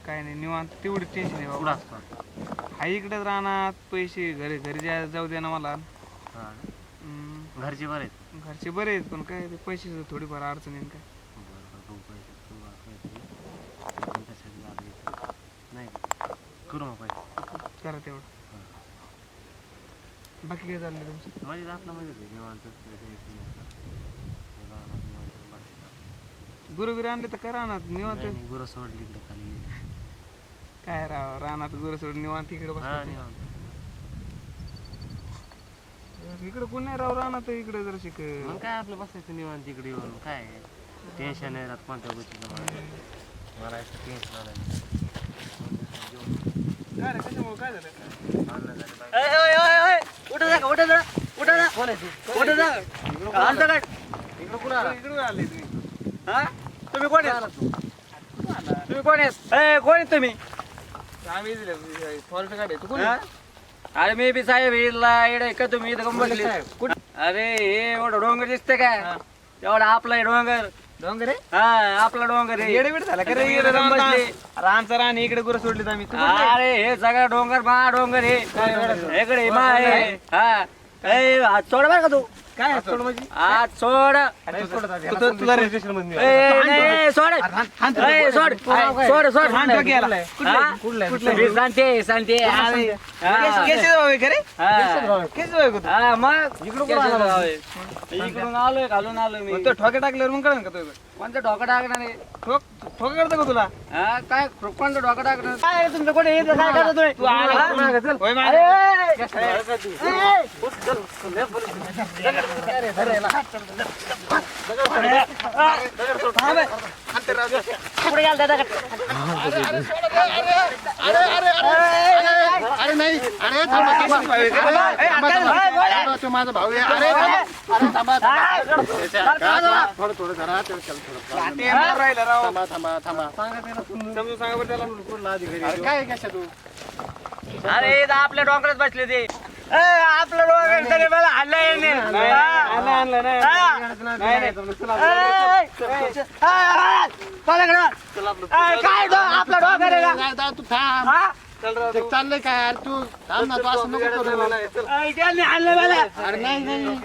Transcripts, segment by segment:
काय नाही निवांत तेवढी टेन्शन आहे कुठं बाबा. असतो हा इकडेच राहणार पैसे घरी घरी जाऊ दे ना मला. हा घरचे बरे आहेत घरचे बरे आहेत पण काय ते पैशाचं थोडीफार अडचण येईल काय. नाही करू मग पैसे करा तेवढं. बाकी काय चाललंय तुमचं? माझे आपला माहिती आहे निवांत गुरुवीर आणले तर करा ना निवांत. गुरं सोडली इकडे खाली काय राव रानात गुरु सोडून निवांत इकडे हा बसतात. निवांत इकडे कोण नाही राव रानात इकडे जर शिक. मग काय आपलं बसायचं निवांत इकडे येऊन काय टेन्शन नाही राहत कोणत्या गोष्टीचं मला असं टेन्शन आलं काय रे कशामुळे काय झालं? इकडे आले तुम्ही कोण आहे तुम्ही? आम्ही फॉरेस्ट गाडी तू कोण? अरे मी बी साहेब इकडे का तुम्ही इथं बसले? अरे हे एवढं डोंगर दिसते काय? एवढा आपला डोंगर डोंगर आहे? हा आपला डोंगर आहे. येडे झाला का रे? इकडे जाऊन बसले. रानचा रान इकडे गुरु सोडलीत आम्ही. तू कुठला आहे? अरे हे सगळं डोंगर मा डोंगर हे इकडे मा आहे. हा हात सोड बरं का तू काय आहे सोड म्हणजे? हात सोड तुला रजिस्ट्रेशन मध्ये नाही सोड सोड सोड सोड हाण डोक्याला. कुठला आहे? कुठला आहे? सांगते सांगते केस भाऊ आहे का रे? केस भाऊ आहे का तू? हा मग इकडून आलोय घालून आलोय मी. मग तो ठोके टाकल्यावर मग कळन का तुझं? कोणतं डोकं टाकणार आहे? ठोके करतो का तुला? हा काय कोणतं डोकं टाकणार? काय रे तुमचं कोणी येतं काय करतो तुम्ही? तू आला का? मागं चल. होय मागं. कुठे गेला दादा? अरे नाही अरे तो माझा भाऊ आहे. अरे थांबा थोडं थोडं जरा ते मार राहिलं राव. थांबा थांबा थांबा समजून सांगा बरं त्याला. अरे काय कशा तू अरे इथं आपल्या डोंगरात बसले ते आपलं डोंगर तरी मला हल्लं आणलं नाही. काय आपला डोंगर आहे का? तू थांब ते चाललंय काय यार तू थांब ना तू असं नको करू. त्यांनी हल्लं मला. अरे नाही नाही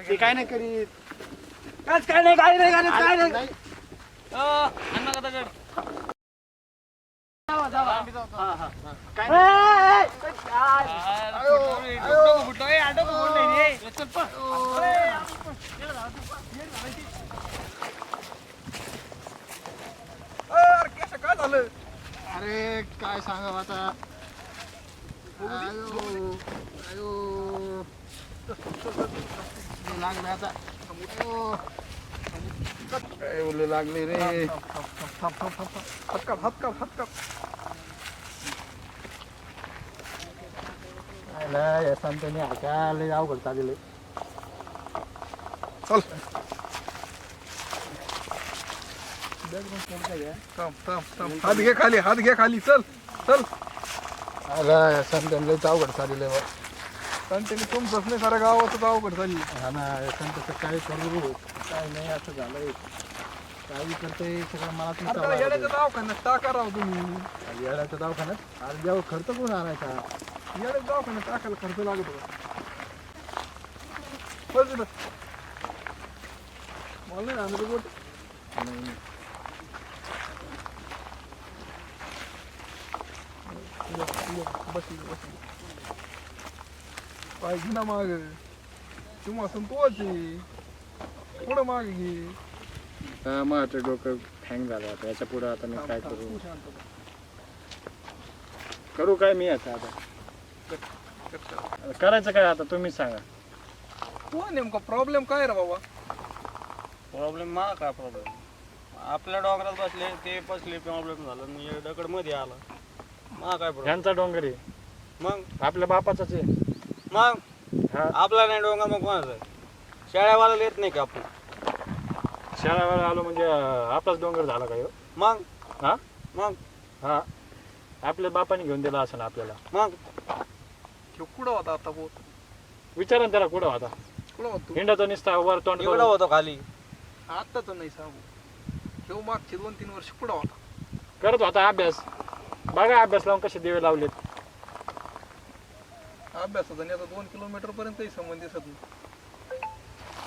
ते काय नाही करीत काच काय नाही काय नाही काय नाही नाही. काय झालं? अरे काय सांगावं आता आयो आयो लागले आता आयो. काय बोलू लागले रे हतका या संतांनी हाकाले अवघड चालले चल. हात घे खाली चल चल. अरे या संतांनी अवघड चालले त्यांनी तुमचंच नाही साऱ्या गावातच अवघड झाली. हा ना या संतांचं काय करू काय नाही असं झालंय काही करतंय सगळं मला आता येण्याच्या दवाखान्यात टाका राव तुम्ही. येड्याच्या दवाखान्यात आज जेव्हा खर्च कोण आणायचा येण्याच्या दवाखान्यात टाकायला खर्च लागत होता. मला नाही आणलं गोट. पाहिजे ना माग तुम्हा संतोष पुढं माग घे. माझं डोकं हँग झालं आता याच्या पुढे आता मी काय करू करू काय मी आता करायचं काय आता तुम्हीच सांगा हो नेमका प्रॉब्लेम काय रे बाबा? प्रॉब्लेम मा काय प्रॉब्लेम आपल्या डोंगरात बसले ते बसले प्रॉब्लेम झाला आणि दगड मध्ये आला मा काय प्रॉब्लेम? यांचा डोंगर आहे मग आपल्या बापाचाच आहे मग हा आपला नाही डोंगर मग कोणाचा? शाळेवाला येत नाही का आपण? शाळावर आलो म्हणजे आपलाच डोंगर झाला काय मग हा मग हा आपल्या बापाने घेऊन दिला असं आपल्याला मग कुठं होता आता बोट? विचारा ना त्याला कुठं होता कुठं होतो? हिंडाचा निसता वर तोंड एवढा होतो खाली आता तर नाही सांगू. मागचे 2-3 वर्ष कुठं होता? करत होता अभ्यास बघा अभ्यास लावून कसे दिवे लावलेत. अभ्यासाचा आणि आता 2 किलोमीटर पर्यंतही संबंध दिसत नाही.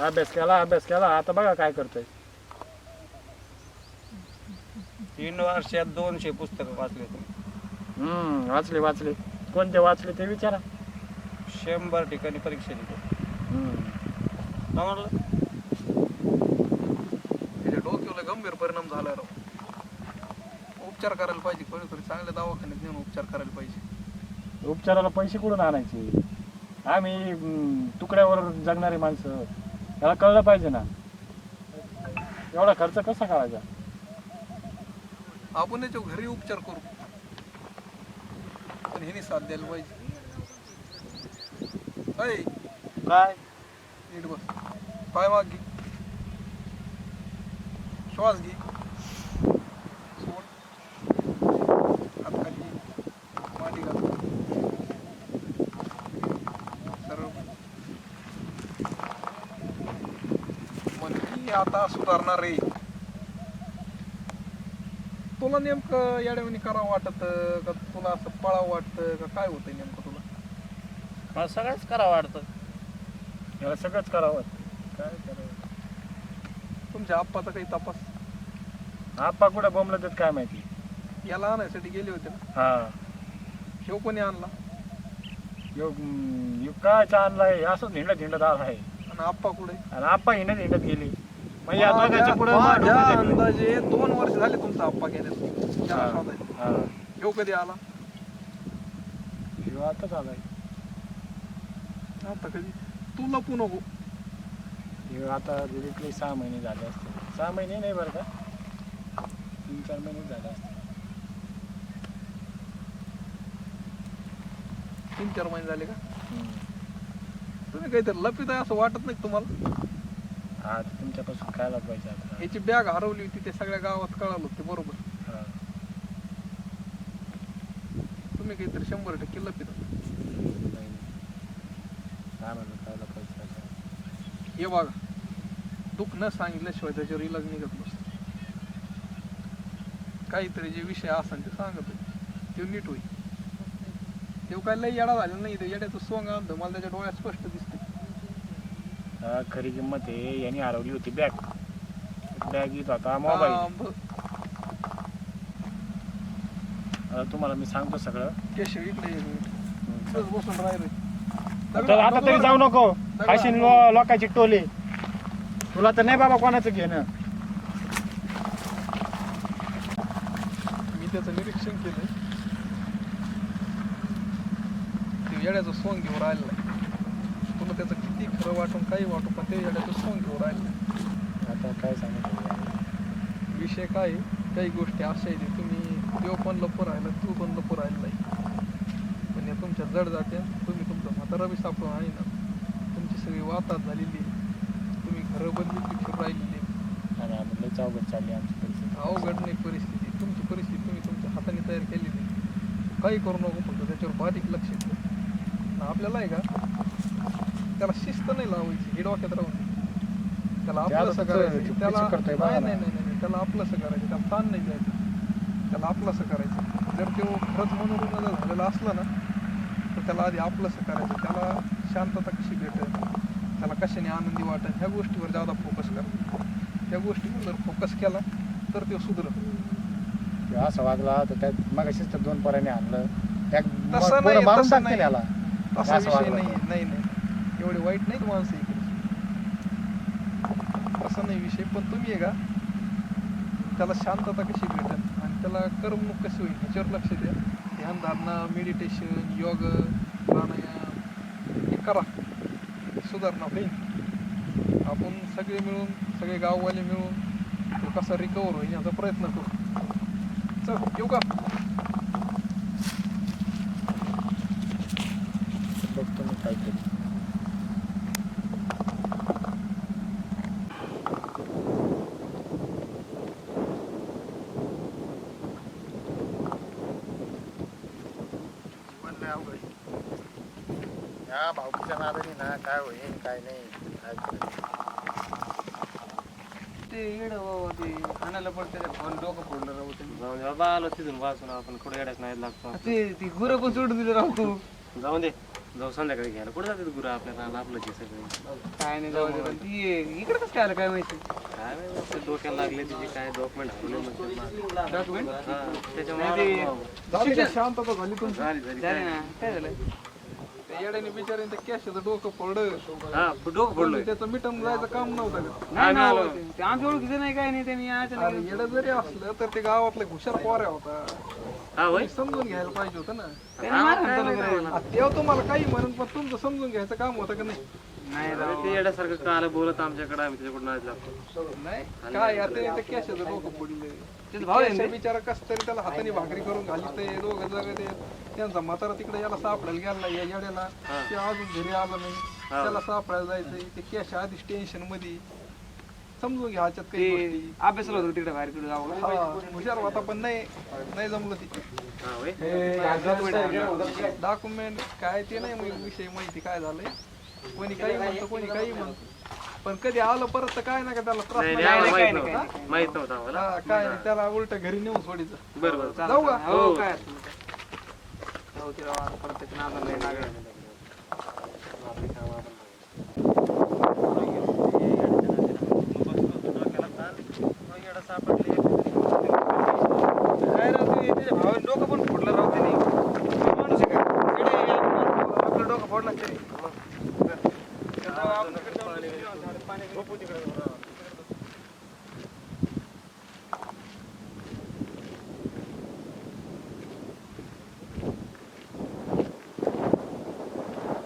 अभ्यास केला आता बघा काय करतोय. 3 वर्षात 200 पुस्तकं वाचले तुम्ही. वाचले कोणते वाचले ते विचारा. 100 ठिकाणी परीक्षा दिली. समजलं? त्याच्या डोक्याला गंभीर परिणाम झाला राव. उपचार करायला पाहिजे, कोणीतरी चांगल्या दवाखान्यात नेऊन उपचार करायला पाहिजे. उपचाराला पैसे कुठून आणायचे? आम्ही तुकड्यावर जगणारी माणसं, त्याला कळलं पाहिजे ना. एवढा खर्च कसा करायचा? आपण याच्या घरी उपचार करू, पण ह्याने साथ द्यायला पाहिजे. अय काय नीट बस, पाय माग घे, श्वास घे, सोड, हात खाली घे, मांडी घाल, सरळ. मग आता सुधारणार रे. तुला नेमकं याड्यावानी करावं वाटत का तुला असं पळावं वाटतं का काय होतंय नेमकं तुला? मला सगळंच करावं वाटतं. याला सगळंच करावं. काय करावं? तुमच्या आप्पाचा काही तपास? आप्पा कुठं बोंबलं देत काय माहिती. याला आणायसाठी गेले होते ना? हा शेव कोणी आणला? काय आणलाय असंच हिंडत आलाय. आणि आप्पा कुठे? आणि आप्पा हिंडत गेली. म्हणजे या दोघांच्या पुढं माझ्या अंदाजे 2 वर्ष झाले तुमचा आप्पा गेले. शेव कधी आला? आताच आलाय. आता कधी? तू लपू नको. आता दिलीतले 6 महिने झाले असते. 6 महिने नाही बरं का, 3-4 महिने झाले असते. 3-4 महिने झाले का? तुम्ही काहीतरी लपित आहे असं वाटत नाही तुम्हाला? हा तुमच्यापासून काय लपवायचं आता? याची बॅग हरवली होती, ते सगळ्या गावात कळालं ते बरोबर. तुम्ही काहीतरी 100% लपित. काय म्हणलं काय लपवायचं आता? हे बघा, दुःख न सांगितल्याशिवाय त्याच्यावर इलाज निघत नसतो. काहीतरी जे विषय असेल ते सांगत ते नीट होईल. तेव्हा काय लई येडा झालेला नाही, ते येड्याचं सोंग आणतं मला त्याच्या डोळ्यात स्पष्ट दिसते. खरी किंमत आहे. यांनी हरवली होती बॅग येत होता मोबाईल. आता तुम्हाला मी सांगतो सगळं. केशव इकडे ये. इथंच बसून राहिले. आता तरी जाऊ नको. खाशीन लोकांची टोले. तुला तर नाही बाबा कोणाचं घेणं. मी त्याचं निरीक्षण केलंय. ते येड्याचं सोंग घेऊन राहिलेलं आहे. तुला त्याचं किती खरं वाटून काही वाटू, पण ते येड्याचं सोंग घेऊन राहिलं आहे. आता काय सांगतो विषय काय आहे, काही गोष्टी अशा आहेत तुम्ही तो पण लपू राहिला, तू पण लपू राहिला नाही. पण या तुमच्या जड जाते. तुम्ही तुमचं म्हातारा बी सापडून आहे ना. तुमची सगळी वातात झालेली. तुम्ही घरं बदली फिरून राहिलेली. चौघट चालली आमची परिस्थिती. अवघड नाही परिस्थिती. तुमची परिस्थिती तुम्ही तुमच्या हाताने तयार केलेली. काही करू नको, फक्त त्याच्यावर बारीक लक्ष ठेव. आपल्याला आहे का त्याला शिस्त नाही लावायची, हे डोक्यात राहून. त्याला आपलंसं करायचं. त्याला नाही त्याला आपलंसं करायचं. त्याला ताण नाही द्यायचं. त्याला आपलंसं करायचं. जर तो खरंच मनोरुग्ण झालेला असला ना, तर त्याला आधी आपलंसं करायचं. त्याला शांतता कशी भेटेल, त्याला कशाने आनंदी वाटेल, ह्या गोष्टीवर जादा फोकस करा. त्या गोष्टीवर जर फोकस केला तर तो सुधरत. असं वागला तर त्यात मग तर 2 पोरांनी आणलं. तसं नाही, तसा विषय नाही. एवढे वाईट नाहीत माणसं इकडे. तसं नाही विषय. पण तुम्ही आहे का त्याला शांतता कशी भेटेल आणि त्याला करमणूक कशी होईल ह्याच्यावर लक्ष द्या. ध्यानधारणा, मेडिटेशन, योग, प्राणायाम हे करा. सुधारणा होईल. आपण सगळे मिळून, सगळे गाववाले मिळून तो कसा रिकवर होईल याचा प्रयत्न करू. चल येऊ का? बघतो मी काहीतरी. या भाऊकीच्या नादाने ना काय होईल काय नाही काय. ते येडं बाबा ते आणायला पडते रे, फोन डोकं फोडलं राहू त्यांनी. जाऊन दे बाबा, आलो तिथून वाचून आपण कुठे येड्याच नाही लागतो. ते गुरं पण सोडून दिलं राहू तू. जाऊन दे, जाऊ संध्याकाळी घ्यायला. कुठे जाते गुरु आपल्याला आपलं जे सगळं काय नाही जाऊ दे, पण ती इकडे कसं काय आलं काय माहिती. काय माहिती, ते डोक्याला लागले तिचे काय डॉक्युमेंट हरवले म्हणते. डॉक्युमेंट त्याच्यामुळे झाली का शांतता झाली तुमची? झाली झाली झाले ना, काय झालं. त्या येड्याने बिचाऱ्याने त्या कॅशचं डोकं फोडलं. हा डोकं फोडलोय. त्याचं मिटून जायचं काम नव्हतं का? नाही ना, ते आमच्या ओळखीचं नाही काय नाही, त्यांनी अरे अचानक येडं जरी असलं तर ते गावातलं हुशार पोऱ्या होता. हा होय. तुम्ही समजून घ्यायला पाहिजे होतं ना. त्यांनी मारहाण चालू करायला. आता तेव्हा तुम्हाला काही म्हणून पण तुमचं समजून घ्यायचं काम होतं का नाही? नाही अरे ते येड्यासारखं काल बोलत आमच्याकडे, आम्ही त्याच्याकडून आज लागतो. नाही काय आता ते कॅशचं डोकं फोडलं. त्याचा भाऊ आहे ना कॅशा ते? बिचारा कस तरी त्याला हाताने भाकरी करून घाली ते दोघं जग ते त्यांचा म्हातारा तिकडे याला सापडायला गेला या येड्याला. ते अजून घरी आलं नाही, त्याला सापडायला जायचंय. ते कॅश आधीच टेन्शन मध्ये. समजून घ्या ह्याच्यात काही ते गोष्टी. अभ्यासाला होतं तिकडे बाहेर कुठे गावाला. हा, हुशार होता पण नाही जमलं ती. हा होय. डॉक्युमेंट काय ते नाही विषय माहिती काय झालंय. कोणी काही म्हणतो कोणी काही म्हणतो, पण कधी आलं परत तर काय ना का त्याला त्रास नाही नाही. नाही, काय आम्हाला नाही, माहित काय नव्हतं. माहित नव्हतं आम्हाला. हा, काय नाही, त्याला उलट घरी नेऊन सोडायचं. बरं बरं. जाऊ का? हो काय असेल ते. जाऊ ते राव, आता परत त्याच्या नादाला नाही लागायचं. काय राव ते, त्याच्या भावाने डोकं पण फोडलं राव त्यांनी. तो माणूस आहे का? येडे आहे आपलं डोकं फोडलं तरी.